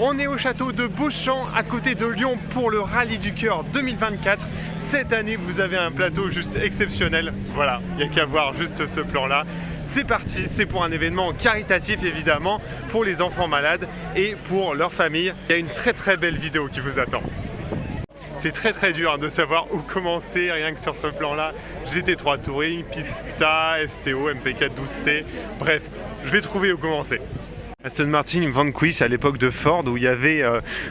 On est au château de Beauchamp à côté de Lyon pour le Rallye du Cœur 2024. Cette année vous avez un plateau juste exceptionnel. Voilà, il n'y a qu'à voir juste ce plan là. C'est parti, c'est pour un événement caritatif évidemment pour les enfants malades et pour leur famille. Il y a une très belle vidéo qui vous attend. C'est très dur de savoir où commencer, rien que sur ce plan-là. GT3 Touring, Pista, STO, MP4 12C, bref, je vais trouver où commencer. Aston Martin Vanquish à l'époque de Ford où il y avait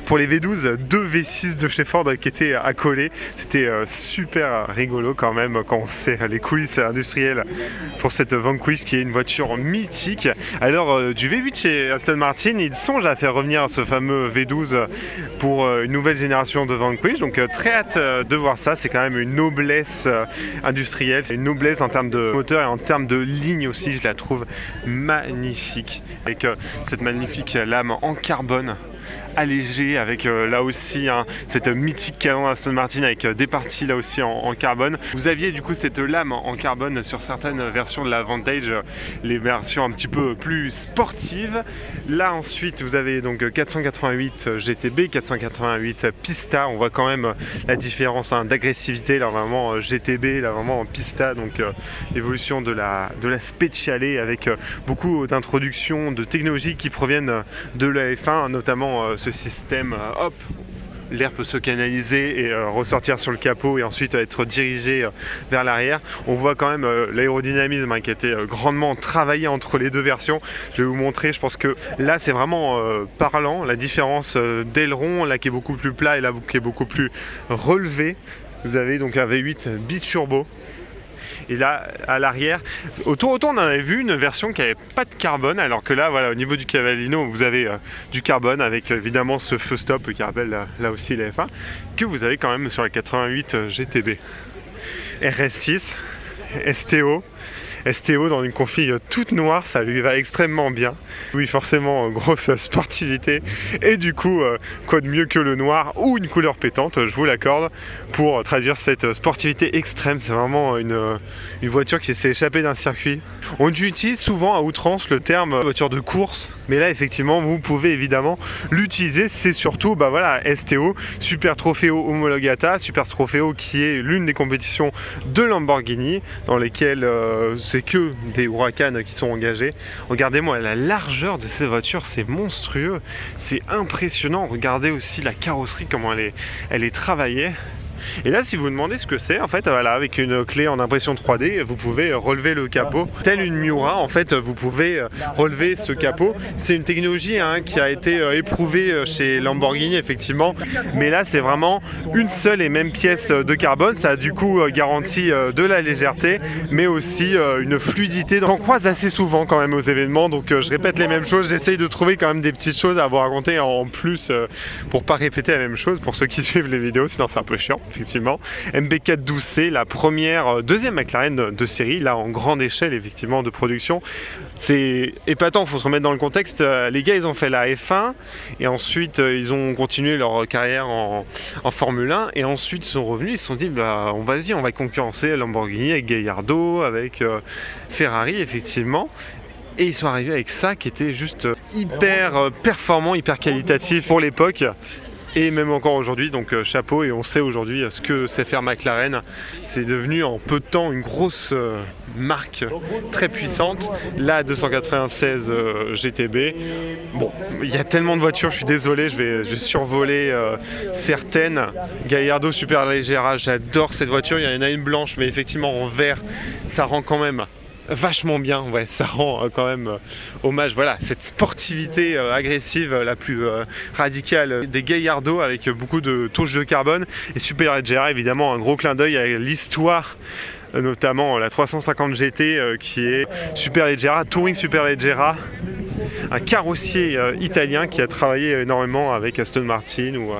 pour les V12 deux V6 de chez Ford qui étaient accolés. C'était super rigolo quand même quand on sait les coulisses industrielles pour cette Vanquish qui est une voiture mythique. Alors du V8 chez Aston Martin, ils songent à faire revenir ce fameux V12 pour une nouvelle génération de Vanquish. Donc très hâte de voir ça. C'est quand même une noblesse industrielle, c'est une noblesse en termes de moteur et en termes de ligne aussi. Je la trouve magnifique avec cette magnifique lame en carbone allégée avec là aussi cette mythique canon Aston Martin avec des parties là aussi en carbone. Vous aviez du coup cette lame en carbone sur certaines versions de la Vantage, les versions un petit peu plus sportives. Là ensuite vous avez donc 488 GTB, 488 Pista. On voit quand même la différence d'agressivité, là vraiment GTB, là vraiment Pista, donc l'évolution de la Speciale avec beaucoup d'introductions de technologies qui proviennent de la F1, notamment ce système, hop, l'air peut se canaliser et ressortir sur le capot et ensuite être dirigé vers l'arrière. On voit quand même l'aérodynamisme qui a été grandement travaillé entre les deux versions. Je vais vous montrer, je pense que là c'est vraiment parlant, la différence d'aileron, là qui est beaucoup plus plat et là qui est beaucoup plus relevé. Vous avez donc un V8 biturbo. Et là, à l'arrière, autour on en avait vu une version qui n'avait pas de carbone, alors que là, voilà, au niveau du Cavallino, vous avez du carbone avec évidemment ce feu stop qui rappelle là aussi les F1, que vous avez quand même sur la 88 GTB. RS6, STO dans une config toute noire, ça lui va extrêmement bien. Oui, forcément, grosse sportivité. Et du coup, quoi de mieux que le noir ou une couleur pétante, je vous l'accorde, pour traduire cette sportivité extrême. C'est vraiment une voiture qui s'est échappée d'un circuit. On utilise souvent à outrance le terme voiture de course, mais là, effectivement, vous pouvez évidemment l'utiliser. C'est surtout, bah voilà, STO, Super Trofeo Omologata, Super Trofeo qui est l'une des compétitions de Lamborghini, dans lesquelles c'est que des Huracan qui sont engagés. Regardez-moi la largeur de ces voitures, c'est monstrueux, c'est impressionnant. Regardez aussi la carrosserie, comment elle est travaillée. Et là, si vous vous demandez ce que c'est, en fait, voilà, avec une clé en impression 3D, vous pouvez relever le capot. Tel une Miura, en fait, vous pouvez relever ce capot. C'est une technologie qui a été éprouvée chez Lamborghini, effectivement. Mais là, c'est vraiment une seule et même pièce de carbone. Ça a du coup garanti de la légèreté, mais aussi une fluidité. On croise assez souvent quand même aux événements, donc je répète les mêmes choses. J'essaye de trouver quand même des petites choses à vous raconter en plus pour pas répéter la même chose pour ceux qui suivent les vidéos, sinon c'est un peu chiant. Effectivement, MP4 12C, la deuxième McLaren de série, là en grande échelle effectivement de production. C'est épatant, il faut se remettre dans le contexte. Les gars, ils ont fait la F1 et ensuite ils ont continué leur carrière en Formule 1 et ensuite ils sont revenus, ils se sont dit bah on va concurrencer Lamborghini avec Gallardo, avec Ferrari effectivement. Et ils sont arrivés avec ça qui était juste hyper performant, hyper qualitatif pour l'époque. Et même encore aujourd'hui, donc chapeau, et on sait aujourd'hui ce que sait faire McLaren. C'est devenu en peu de temps une grosse marque très puissante. La 296 GTB. Bon, il y a tellement de voitures, je suis désolé, je vais survoler certaines. Gallardo Superleggera, j'adore cette voiture. Il y en a une blanche, mais effectivement en vert, ça rend quand même vachement bien, ouais, ça rend quand même hommage, voilà, cette sportivité agressive la plus radicale des Gallardo avec beaucoup de touches de carbone. Et Superleggera, évidemment, un gros clin d'œil à l'histoire, notamment la 350 GT qui est Superleggera, Touring Superleggera, un carrossier italien qui a travaillé énormément avec Aston Martin ou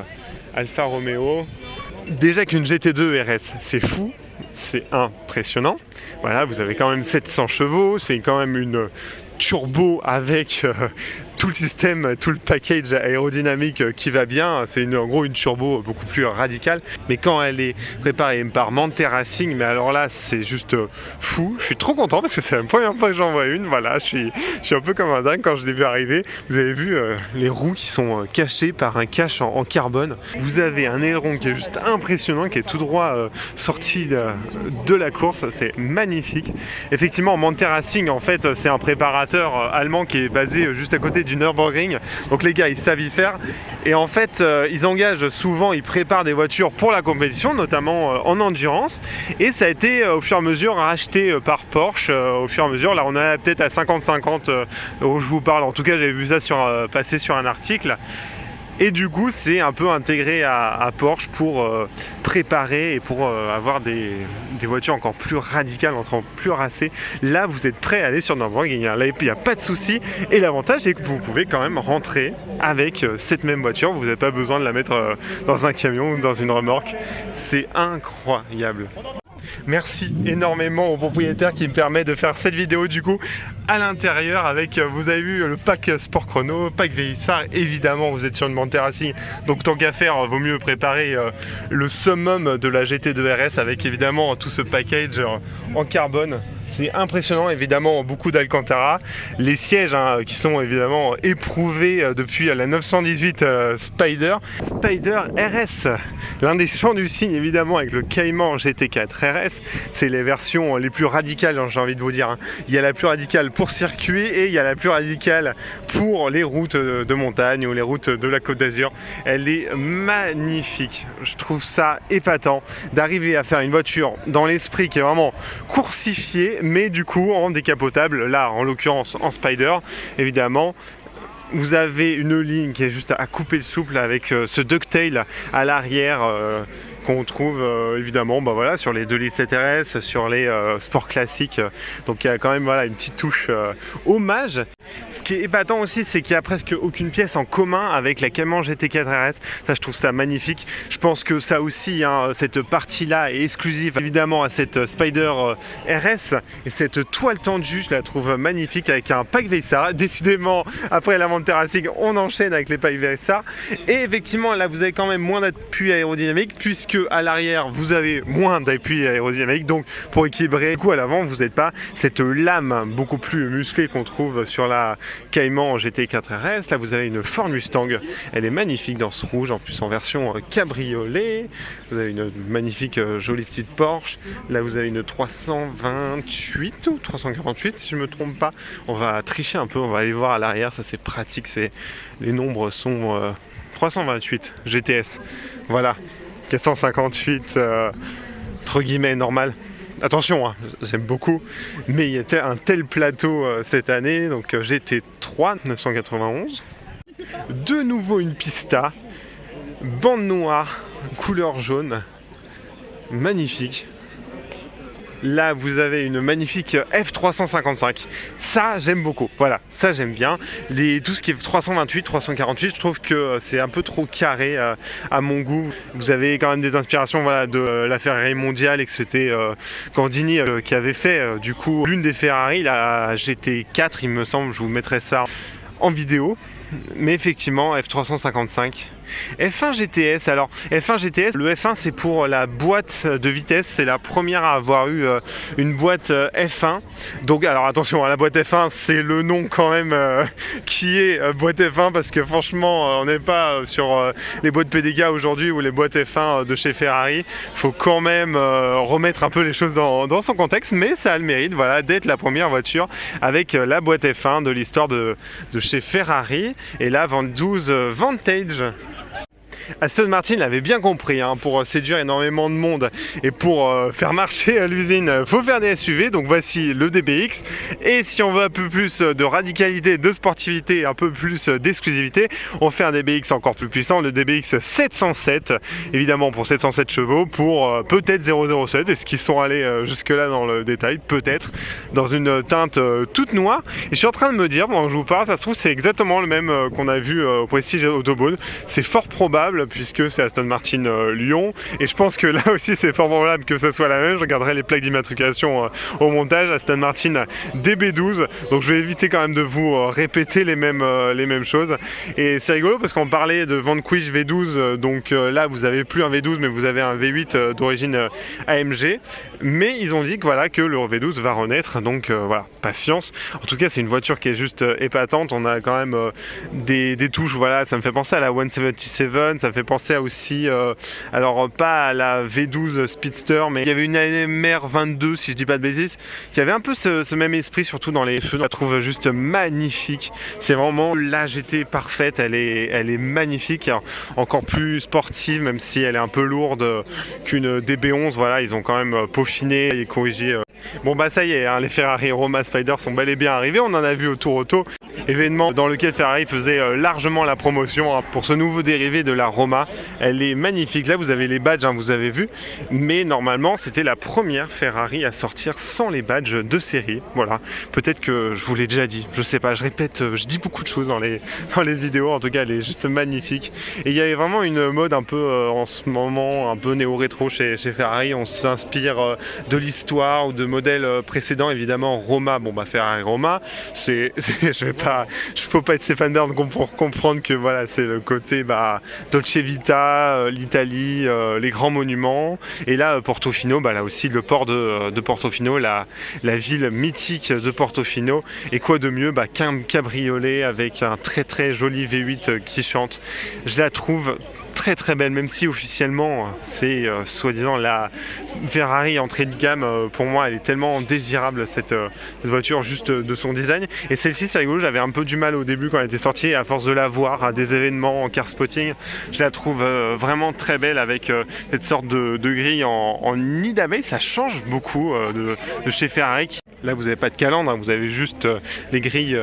Alfa Romeo. Déjà qu'une GT2 RS, c'est fou. C'est impressionnant. Voilà, vous avez quand même 700 chevaux, c'est quand même une turbo avec tout le système, tout le package aérodynamique qui va bien. C'est en gros une turbo beaucoup plus radicale, mais quand elle est préparée par Manthey Racing, mais alors là c'est juste fou. Je suis trop content parce que c'est la première fois que j'en vois une. Voilà, je suis un peu comme un dingue quand je l'ai vu arriver. Vous avez vu les roues qui sont cachées par un cache en carbone. Vous avez un aileron qui est juste impressionnant, qui est tout droit sorti de la course. C'est magnifique. Effectivement, Manthey Racing, en fait, c'est un préparateur allemand qui est basé juste à côté du Nürburgring. Donc les gars, ils savent y faire. Et en fait, ils engagent souvent, ils préparent des voitures pour la compétition, notamment en endurance. Et ça a été au fur et à mesure racheté par Porsche. Au fur et à mesure, là, on est peut-être à 50-50 où je vous parle. En tout cas, j'avais vu ça passer sur un article. Et du coup, c'est un peu intégré à Porsche pour préparer et pour avoir des voitures encore plus radicales, encore plus racées. Là, vous êtes prêt à aller sur Nürburgring. Là, il n'y a pas de souci. Et l'avantage, c'est que vous pouvez quand même rentrer avec cette même voiture. Vous n'avez pas besoin de la mettre dans un camion ou dans une remorque. C'est incroyable. Merci énormément au propriétaire qui me permet de faire cette vidéo du coup à l'intérieur avec, vous avez vu, le pack Sport Chrono, pack Vélissar. Évidemment, vous êtes sur une Manthey Racing, donc tant qu'à faire, vaut mieux préparer le summum de la GT2 RS avec évidemment tout ce package en carbone. C'est impressionnant, évidemment, beaucoup d'Alcantara. Les sièges qui sont évidemment éprouvés depuis la 918 Spider RS. L'un des champs du signe, évidemment, avec le Cayman GT4 RS. C'est les versions les plus radicales, j'ai envie de vous dire. Il y a la plus radicale pour circuit et il y a la plus radicale pour les routes de montagne ou les routes de la Côte d'Azur. Elle est magnifique. Je trouve ça épatant d'arriver à faire une voiture dans l'esprit qui est vraiment coursifiée, mais du coup en décapotable, là en l'occurrence en Spider, évidemment. Vous avez une ligne qui est juste à couper le souffle avec ce ducktail à l'arrière qu'on trouve évidemment voilà, sur les 2.7 RS, sur les sports classiques. Donc il y a quand même voilà, une petite touche hommage. Ce qui est épatant aussi, c'est qu'il n'y a presque aucune pièce en commun avec la Cayman GT4 RS. Ça, je trouve ça magnifique. Je pense que ça aussi, cette partie-là est exclusive évidemment à cette Spider RS. Et cette toile tendue, je la trouve magnifique avec un pack Vélissar. Décidément, après la Manthey Racing, on enchaîne avec les packs Vélissar. Et effectivement, là, vous avez quand même moins d'appui aérodynamique puisque à l'arrière, vous avez moins d'appui aérodynamique. Donc, pour équilibrer, du coup, à l'avant, vous n'êtes pas cette lame beaucoup plus musclée qu'on trouve sur la Cayman GT4 RS. Là vous avez une Ford Mustang, elle est magnifique dans ce rouge, en plus en version cabriolet. Vous avez une magnifique jolie petite Porsche. Là vous avez une 328 ou 348 si je me trompe pas. On va tricher un peu, on va aller voir à l'arrière, ça c'est pratique, les nombres sont 328 GTS, voilà, 458 entre guillemets normal. Attention, hein, j'aime beaucoup, mais il y a un tel plateau cette année, donc GT3 991. De nouveau une Pista, bande noire, couleur jaune, magnifique. Là, vous avez une magnifique F355. Ça, j'aime beaucoup. Voilà, ça, j'aime bien. Tout ce qui est 328, 348, je trouve que c'est un peu trop carré à mon goût. Vous avez quand même des inspirations voilà, de la Ferrari mondiale et que c'était Gandini qui avait fait du coup l'une des Ferrari, la GT4, il me semble. Je vous mettrai ça en vidéo. Mais effectivement, F355. F1 GTS, alors F1 GTS, le F1 c'est pour la boîte de vitesse, c'est la première à avoir eu une boîte F1. Donc alors attention, la boîte F1 c'est le nom quand même qui est boîte F1 parce que franchement on n'est pas sur les boîtes PDK aujourd'hui ou les boîtes F1 de chez Ferrari. Il faut quand même remettre un peu les choses dans son contexte, mais ça a le mérite voilà, d'être la première voiture avec la boîte F1 de l'histoire de chez Ferrari. Et là, 12 Vantage. Aston Martin l'avait bien compris, pour séduire énormément de monde et pour faire marcher l'usine, il faut faire des SUV. Donc voici le DBX. Et si on veut un peu plus de radicalité, de sportivité, un peu plus d'exclusivité, on fait un DBX encore plus puissant, le DBX 707. Évidemment pour 707 chevaux, pour peut-être 007. Est-ce qu'ils sont allés jusque là dans le détail? Peut-être. Dans une teinte toute noire. Et je suis en train de me dire, bon, je vous parle, ça se trouve c'est exactement le même qu'on a vu au Prestige Autobahn. C'est fort probable, probable puisque c'est Aston Martin Lyon, et je pense que là aussi c'est fort probable que ce soit la même. Je regarderai les plaques d'immatriculation au montage. Aston Martin DB12, donc je vais éviter quand même de vous répéter les mêmes choses. Et c'est rigolo parce qu'on parlait de Vanquish V12, donc là vous avez plus un V12 mais vous avez un V8 d'origine AMG, mais ils ont dit que voilà, que le V12 va renaître, donc voilà, patience. En tout cas c'est une voiture qui est juste épatante. On a quand même des touches, voilà, ça me fait penser à la 177, ça me fait penser aussi alors pas à la V12 Speedster, mais il y avait une AMR 22 si je dis pas de bêtises, qui avait un peu ce même esprit, surtout dans les feux. Je la trouve juste magnifique. C'est vraiment la GT parfaite, elle est magnifique, encore plus sportive, même si elle est un peu lourde qu'une DB11. Voilà, ils ont quand même peaufiné et corrigé. Bon bah ça y est, hein, les Ferrari Roma Spider sont bel et bien arrivés. On en a vu au Tour Auto, événement dans lequel Ferrari faisait largement la promotion pour ce nouveau dérivé de la Roma. Elle est magnifique. Là vous avez les badges, hein, vous avez vu, mais normalement c'était la première Ferrari à sortir sans les badges de série. Voilà, peut-être que je vous l'ai déjà dit, je sais pas, je répète, je dis beaucoup de choses dans les vidéos. En tout cas elle est juste magnifique, et il y avait vraiment une mode un peu en ce moment un peu néo-rétro chez Ferrari. On s'inspire de l'histoire ou de modèles précédents, évidemment. Roma, bon bah Ferrari Roma, faut pas être Stéphane Bern pour comprendre que voilà, c'est le côté Dolce Vita, l'Italie, les grands monuments. Et là Portofino, là aussi le port de Portofino, la ville mythique de Portofino. Et quoi de mieux qu'un cabriolet avec un très très joli V8 qui chante. Je la trouve très très belle, même si officiellement c'est soi-disant la Ferrari entrée de gamme. Pour moi elle est tellement désirable cette voiture, juste de son design. Et celle-ci c'est rigolo, j'avais un peu du mal au début quand elle était sortie, et à force de la voir à des événements en car spotting, je la trouve vraiment très belle, avec cette sorte de grille en nid d'abeille. Ça change beaucoup de chez Ferrari. Là vous n'avez pas de calandre, hein, vous avez juste les grilles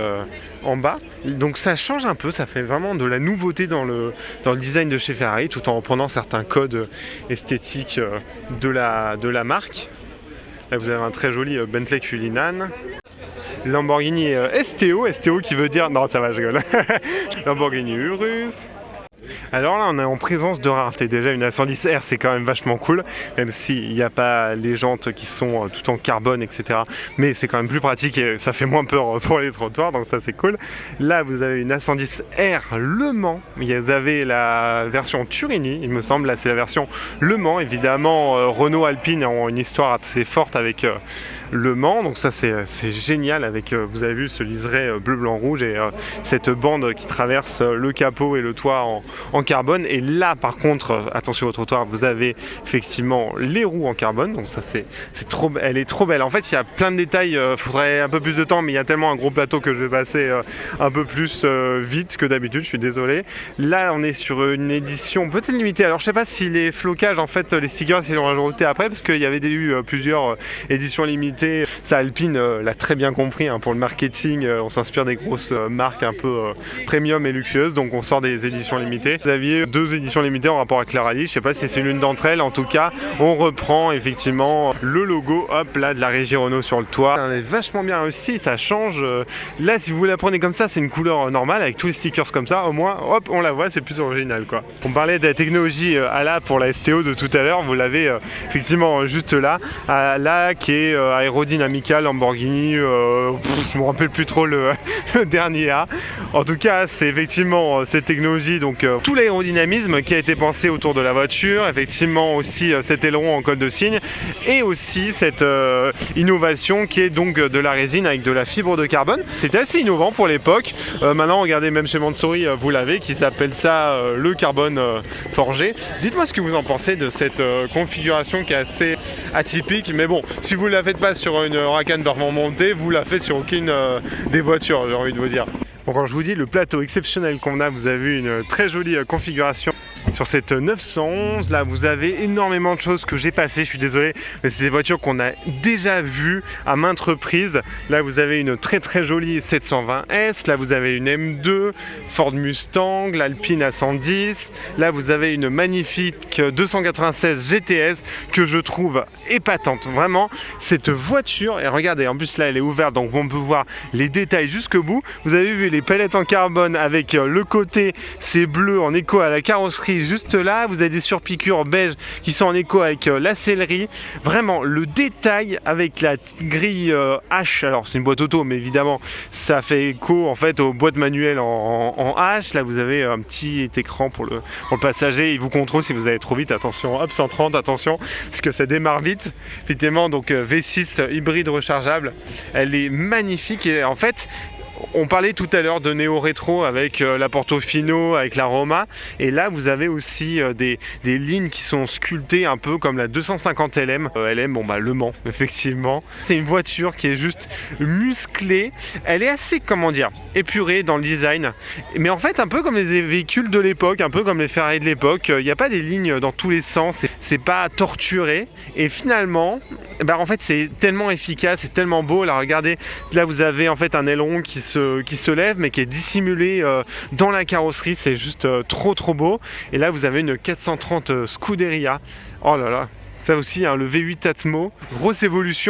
en bas, donc ça change un peu, ça fait vraiment de la nouveauté dans le design de chez Ferrari, tout en reprenant certains codes esthétiques de la marque. Là vous avez un très joli Bentley Cullinan. Lamborghini STO qui veut dire... Non ça va, je rigole. Lamborghini Urus. Alors là on est en présence de rareté. Déjà une A110R c'est quand même vachement cool, même s'il n'y a pas les jantes qui sont tout en carbone, etc. Mais c'est quand même plus pratique et ça fait moins peur pour les trottoirs, donc ça c'est cool. Là vous avez une A110R Le Mans, vous avez la version Turini il me semble, là c'est la version Le Mans. Évidemment Renault Alpine ont une histoire assez forte avec Le Mans, donc ça c'est génial, avec vous avez vu ce liseré bleu blanc rouge et cette bande qui traverse le capot et le toit en carbone. Et là par contre attention au trottoir, vous avez effectivement les roues en carbone, donc ça elle est trop belle. En fait il y a plein de détails, faudrait un peu plus de temps, mais il y a tellement un gros plateau que je vais passer un peu plus vite que d'habitude, je suis désolé. Là on est sur une édition peut-être limitée, alors je sais pas si les flocages, en fait les stickers ils l'ont rajouté après, parce qu'il y avait eu plusieurs éditions limitées. Ça Alpine l'a très bien compris, hein, pour le marketing on s'inspire des grosses marques un peu premium et luxueuses, donc on sort des éditions limitées. Vous aviez 2 éditions limitées en rapport avec la rallye, je sais pas si c'est l'une d'entre elles, en tout cas on reprend effectivement le logo hop là de la régie Renault sur le toit. Elle est vachement bien réussi, ça change. Là si vous la prenez comme ça, c'est une couleur normale avec tous les stickers comme ça, au moins hop on la voit, c'est plus original quoi. On parlait de la technologie ALA pour la STO de tout à l'heure, vous l'avez effectivement juste là, là qui est aérodynamical Lamborghini, je me rappelle plus trop le dernier A. En tout cas c'est effectivement cette technologie, donc tout l'aérodynamisme qui a été pensé autour de la voiture, effectivement aussi cet aileron en colle de cygne, et aussi cette innovation qui est donc de la résine avec de la fibre de carbone. C'était assez innovant pour l'époque. Maintenant regardez, même chez Mansory vous l'avez, qui s'appelle ça le carbone forgé. Dites-moi ce que vous en pensez de cette configuration qui est assez atypique, mais bon, si vous ne la faites pas sur une Huracan Performante montée, vous la faites sur aucune des voitures, j'ai envie de vous dire. Bon, quand je vous dis le plateau exceptionnel qu'on a, vous avez une très jolie configuration sur cette 911. Là vous avez énormément de choses que j'ai passées, je suis désolé, mais c'est des voitures qu'on a déjà vues à maintes reprises. Là vous avez une très très jolie 720S, là vous avez une M2, Ford Mustang, l'Alpine A110, là vous avez une magnifique 296 GTS que je trouve épatante, vraiment cette voiture. Et regardez, en plus là elle est ouverte, donc on peut voir les détails jusqu'au bout. Vous avez vu les palettes en carbone avec le côté, c'est bleu en écho à la carrosserie juste là, vous avez des surpiqûres beige qui sont en écho avec la sellerie. Vraiment, le détail avec la grille H, alors c'est une boîte auto, mais évidemment, ça fait écho en fait aux boîtes manuelles en H. Là, vous avez un petit écran pour le passager. Il vous contrôle si vous allez trop vite. Attention, hop, 130, attention, parce que ça démarre vite. Effectivement, donc V6 hybride rechargeable. Elle est magnifique et en fait, on parlait tout à l'heure de néo-rétro avec la Portofino, avec la Roma, et là vous avez aussi des lignes qui sont sculptées un peu comme la 250 LM. LM, bon bah Le Mans, effectivement. C'est une voiture qui est juste musclée. Elle est assez, comment dire, épurée dans le design, mais en fait un peu comme les véhicules de l'époque, un peu comme les Ferrari de l'époque. Il n'y a pas des lignes dans tous les sens, c'est pas torturé, et finalement, bah en fait c'est tellement efficace, c'est tellement beau. Là regardez, là vous avez en fait un aileron qui se lève mais qui est dissimulé dans la carrosserie, c'est juste trop beau. Et là vous avez une 430 Scuderia, oh là là, ça aussi hein, le V8 Atmo, grosse évolution.